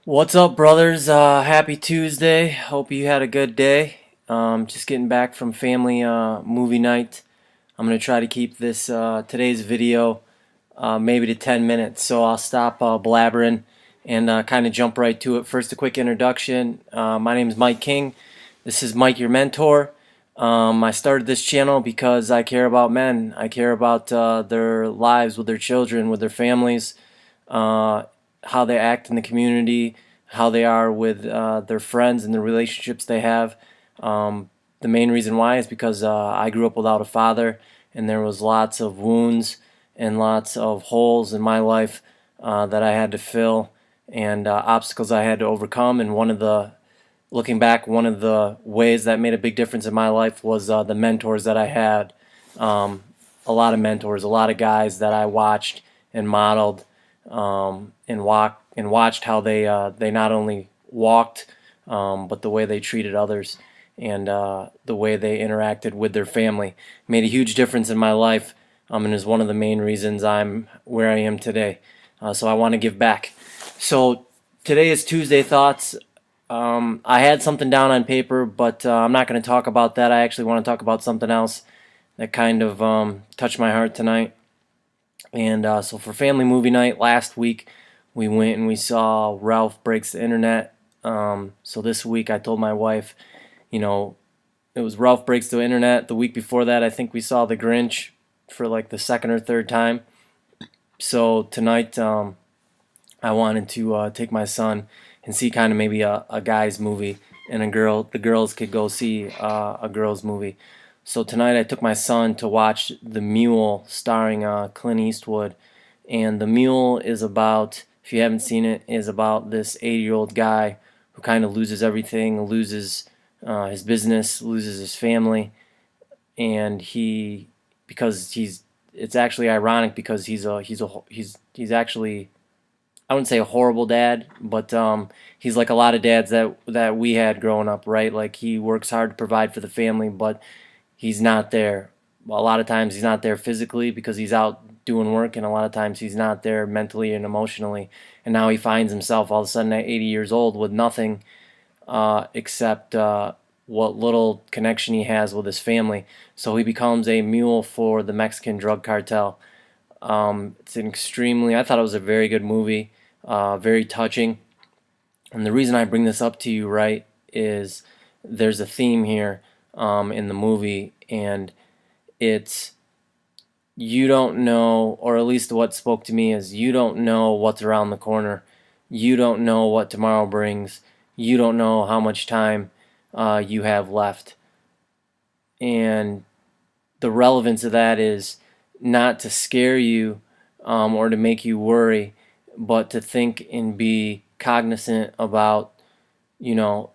What's up, brothers? Happy Tuesday. Hope you had a good day. Just getting back from family movie night. I'm gonna try to keep this today's video maybe to 10 minutes, so I'll stop blabbering and kind of jump right to it. First, a quick introduction. My name is Mike King. This is Mike, your mentor. I started this channel because I care about men. I care about their lives with their children, with their families, uh, how they act in the community, how they are with their friends and the relationships they have. The main reason why is because I grew up without a father, and there was lots of wounds and lots of holes in my life that I had to fill, and obstacles I had to overcome. And looking back, one of the ways that made a big difference in my life was the mentors that I had. Um, a lot of mentors, a lot of guys that I watched and modeled, and watched how they not only walked, but the way they treated others, and the way they interacted with their family made a huge difference in my life, and is one of the main reasons I'm where I am today. So I want to give back. So today is Tuesday Thoughts. I had something down on paper, but I'm not going to talk about that. I actually want to talk about something else that kind of touched my heart tonight. And so for family movie night last week, we went and we saw Ralph Breaks the Internet. So this week I told my wife, you know, it was Ralph Breaks the Internet. The week before that, I think we saw The Grinch for like the second or third time. So tonight, I wanted to take my son and see kind of maybe a guy's movie, and the girls could go see a girl's movie. So tonight I took my son to watch The Mule, starring Clint Eastwood. And The Mule is about, if you haven't seen it, is about this 80-year-old guy who kind of loses everything, loses his business, loses his family, and it's actually ironic because he's actually, I wouldn't say a horrible dad, but he's like a lot of dads that we had growing up, right? Like he works hard to provide for the family, but he's not there. A lot of times he's not there physically because he's out doing work, and a lot of times he's not there mentally and emotionally. And now he finds himself all of a sudden at 80 years old with nothing except what little connection he has with his family. So he becomes a mule for the Mexican drug cartel. It's an extremely, I thought it was a very good movie, very touching. And the reason I bring this up to you, right, is there's a theme here in the movie, and it's you don't know, or at least what spoke to me is you don't know what's around the corner. You don't know what tomorrow brings. You don't know how much time you have left. And the relevance of that is not to scare you or to make you worry, but to think and be cognizant about, you know,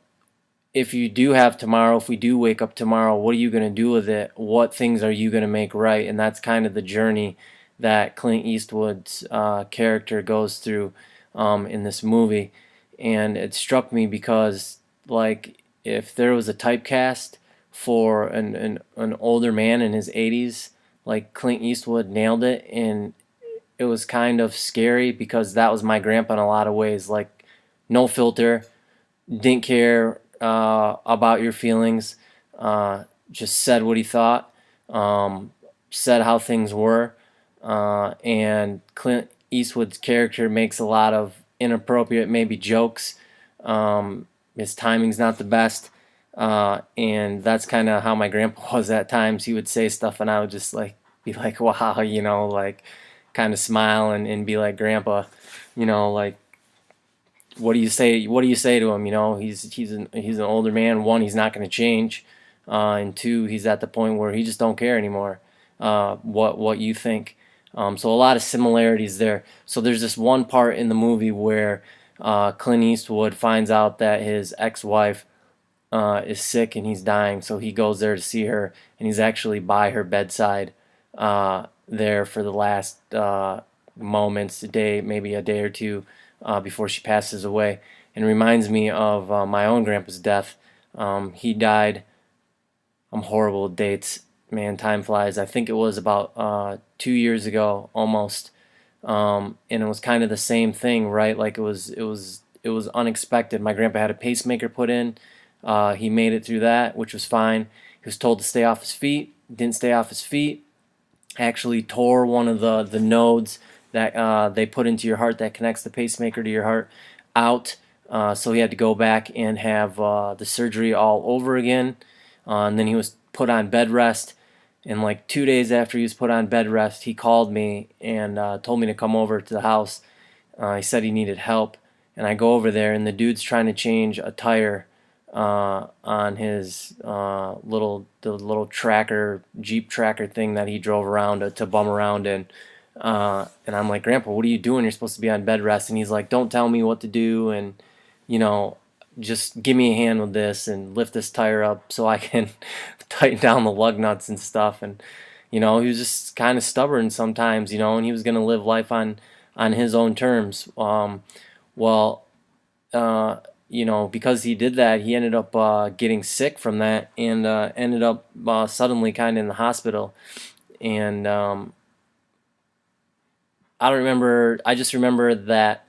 if you do have tomorrow, if we do wake up tomorrow, what are you going to do with it? What things are you going to make right? And that's kind of the journey that Clint Eastwood's character goes through in this movie. And it struck me because, like, if there was a typecast for an older man in his 80s, like Clint Eastwood nailed it. And it was kind of scary because that was my grandpa in a lot of ways. Like, no filter, didn't care about your feelings, just said what he thought, said how things were. And Clint Eastwood's character makes a lot of inappropriate, maybe jokes. His timing's not the best. And that's kind of how my grandpa was at times. He would say stuff, and I would just like be like, wow, like kind of smile and be like, Grandpa, like what do you say to him? He's an older man. One, he's not going to change, and two, he's at the point where he just don't care anymore. What you think? So a lot of similarities there. So there's this one part in the movie where Clint Eastwood finds out that his ex-wife is sick and he's dying. So he goes there to see her, and he's actually by her bedside there for the last moments, a day, maybe a day or two before she passes away. And it reminds me of my own grandpa's death. He died. I'm horrible with dates. Man, time flies. I think it was about 2 years ago, almost. And it was kind of the same thing, right? Like it was it was unexpected. My grandpa had a pacemaker put in. He made it through that, which was fine. He was told to stay off his feet. Didn't stay off his feet. Actually tore one of the nodes that they put into your heart that connects the pacemaker to your heart out. So he had to go back and have the surgery all over again. And then he was put on bed rest. And like 2 days after he was put on bed rest, he called me and told me to come over to the house. He said he needed help. And I go over there, and the dude's trying to change a tire on his little tracker, Jeep tracker thing that he drove around to bum around in. And I'm like, Grandpa, what are you doing? You're supposed to be on bed rest. And he's like, don't tell me what to do, and you know, just give me a hand with this and lift this tire up so I can tighten down the lug nuts and stuff. And he was just kind of stubborn sometimes, and he was going to live life on his own terms. Well, because he did that, he ended up getting sick from that, and ended up suddenly kind of in the hospital. And I don't remember. I just remember that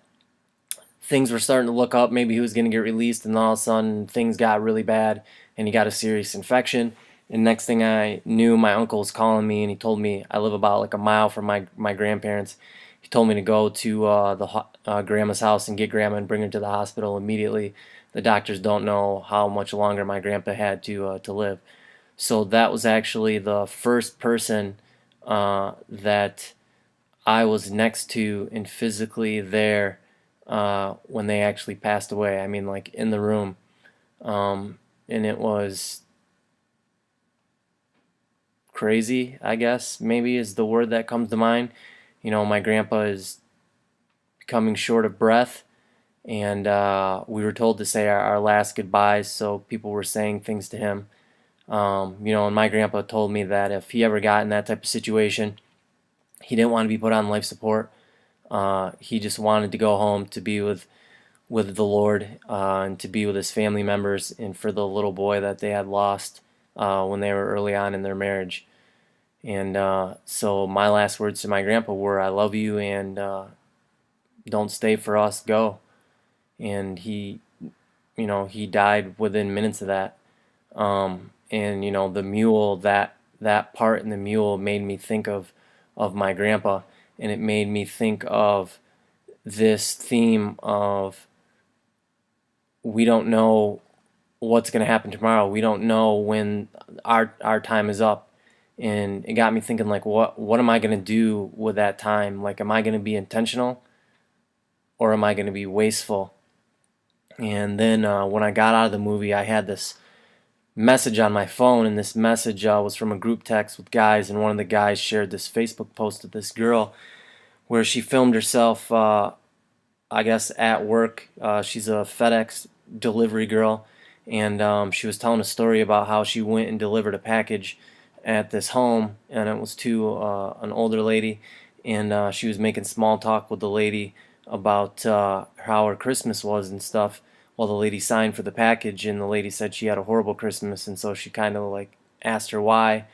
things were starting to look up. Maybe he was going to get released, and all of a sudden things got really bad, and he got a serious infection. And next thing I knew, my uncle was calling me, and he told me I live about like a mile from my grandparents. He told me to go to grandma's house and get grandma and bring her to the hospital immediately. The doctors don't know how much longer my grandpa had to live. So that was actually the first person that I was next to and physically there when they actually passed away. I mean, like in the room. And it was crazy, I guess, maybe is the word that comes to mind. My grandpa is becoming short of breath, and we were told to say our last goodbyes, so people were saying things to him. And my grandpa told me that if he ever got in that type of situation, he didn't want to be put on life support. He just wanted to go home to be with the Lord, and to be with his family members, and for the little boy that they had lost when they were early on in their marriage. And so my last words to my grandpa were, "I love you, and don't stay for us, go." And he died within minutes of that. And the mule, that part in the mule made me think of my grandpa, and it made me think of this theme of we don't know what's going to happen tomorrow. We don't know when our time is up. And it got me thinking, like, what am I going to do with that time? Like, am I going to be intentional, or am I going to be wasteful? And then when I got out of the movie, I had this message on my phone, and this message was from a group text with guys, and one of the guys shared this Facebook post of this girl where she filmed herself, I guess, at work. She's a FedEx delivery girl, and she was telling a story about how she went and delivered a package at this home, and it was to an older lady, and she was making small talk with the lady about how her Christmas was and stuff, while the lady signed for the package. And the lady said she had a horrible Christmas, and so she kind of like asked her why,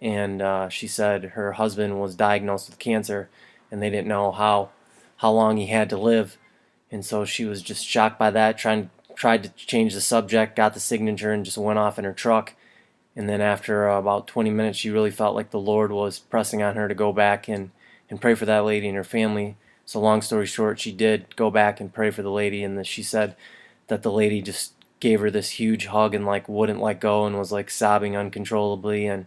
and she said her husband was diagnosed with cancer, and they didn't know how long he had to live. And so she was just shocked by that, tried to change the subject, got the signature, and just went off in her truck. And then after about 20 minutes, she really felt like the Lord was pressing on her to go back and pray for that lady and her family. So long story short, she did go back and pray for the lady, and she said that the lady just gave her this huge hug and like wouldn't let go, and was like sobbing uncontrollably, and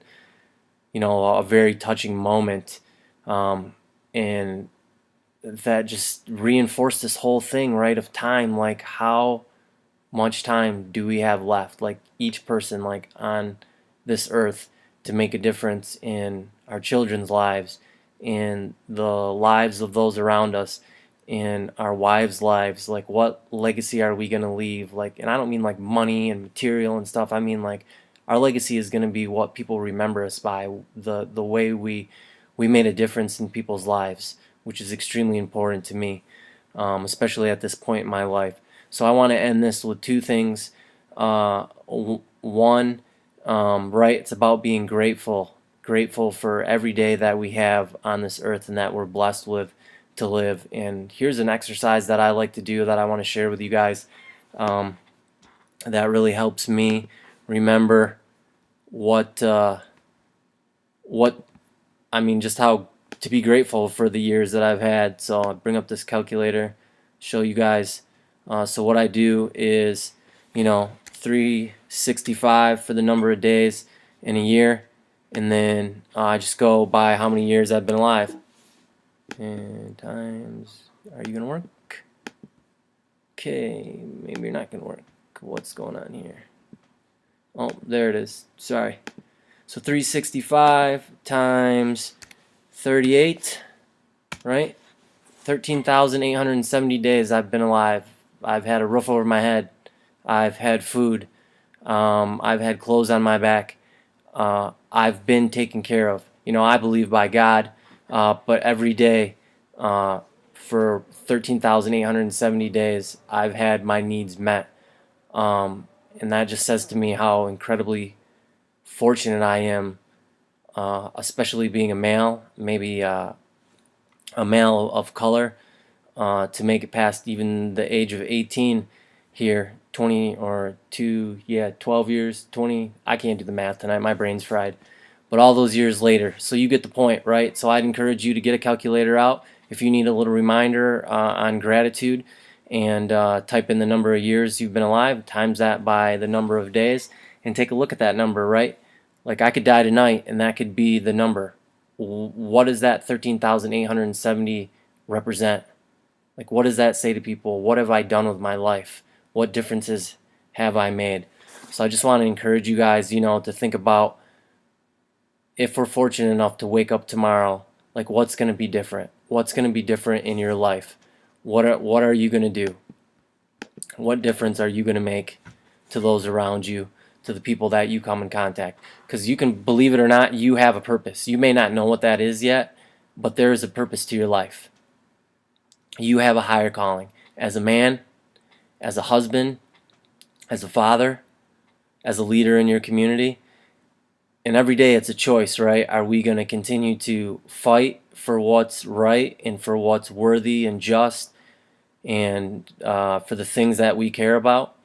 a very touching moment. And that just reinforced this whole thing, right, of time. Like, how much time do we have left, like each person, like on this earth, to make a difference in our children's lives, in the lives of those around us, in our wives' lives? Like, what legacy are we going to leave? Like, and I don't mean like money and material and stuff. I mean like our legacy is going to be what people remember us by, the way we made a difference in people's lives, which is extremely important to me, especially at this point in my life. So I want to end this with two things. One, right, it's about being grateful for every day that we have on this earth and that we're blessed with to live. And here's an exercise that I like to do that I want to share with you guys, that really helps me remember what I mean, just how to be grateful for the years that I've had. So I'll bring up this calculator, show you guys. So what I do is, 365 for the number of days in a year, and then I just go by how many years I've been alive. And times, are you gonna work? Okay, maybe you're not gonna work. What's going on here? Oh, there it is. Sorry. So 365 times 38, right? 13,870 days I've been alive. I've had a roof over my head. I've had food. I've had clothes on my back. I've been taken care of. I believe by God, but every day for 13,870 days, I've had my needs met. And that just says to me how incredibly fortunate I am, especially being a male, maybe a male of color, to make it past even the age of 18 here, 20 or 12 years, 20, I can't do the math tonight, my brain's fried, but all those years later. So you get the point, right? So I'd encourage you to get a calculator out if you need a little reminder on gratitude, and type in the number of years you've been alive, times that by the number of days, and take a look at that number, right? Like, I could die tonight and that could be the number. What does that 13,870 represent? Like, what does that say to people? What have I done with my life? What differences have I made? So I just want to encourage you guys, to think about, if we're fortunate enough to wake up tomorrow, like, what's going to be different? What's going to be different in your life? What are you going to do? What difference are you going to make to those around you, to the people that you come in contact? Because you can, believe it or not, you have a purpose. You may not know what that is yet, but there is a purpose to your life. You have a higher calling as a man, as a husband, as a father, as a leader in your community. And every day it's a choice, right? Are we going to continue to fight for what's right and for what's worthy and just, and for the things that we care about?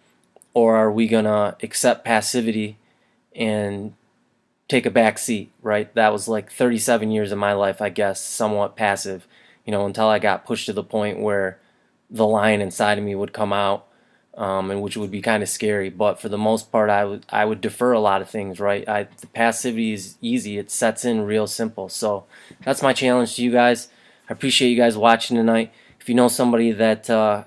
Or are we going to accept passivity and take a back seat, right? That was like 37 years of my life, I guess, somewhat passive, until I got pushed to the point where the lion inside of me would come out, and which would be kind of scary. But for the most part, I would defer a lot of things, right? The passivity is easy. It sets in real simple. So that's my challenge to you guys. I appreciate you guys watching tonight. If you know somebody that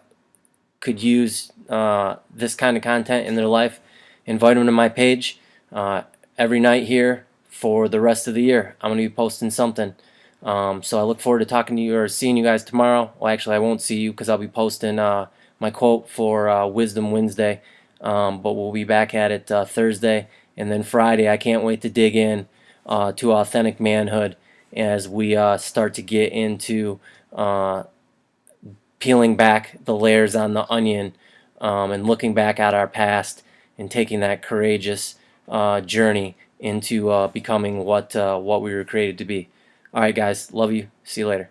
could use this kind of content in their life, invite them to my page. Every night here for the rest of the year, I'm going to be posting something. So I look forward to talking to you or seeing you guys tomorrow. Well, actually, I won't see you because I'll be posting my quote for Wisdom Wednesday. But we'll be back at it Thursday, and then Friday. I can't wait to dig in to authentic manhood as we start to get into peeling back the layers on the onion, and looking back at our past and taking that courageous journey into becoming what we were created to be. All right, guys. Love you. See you later.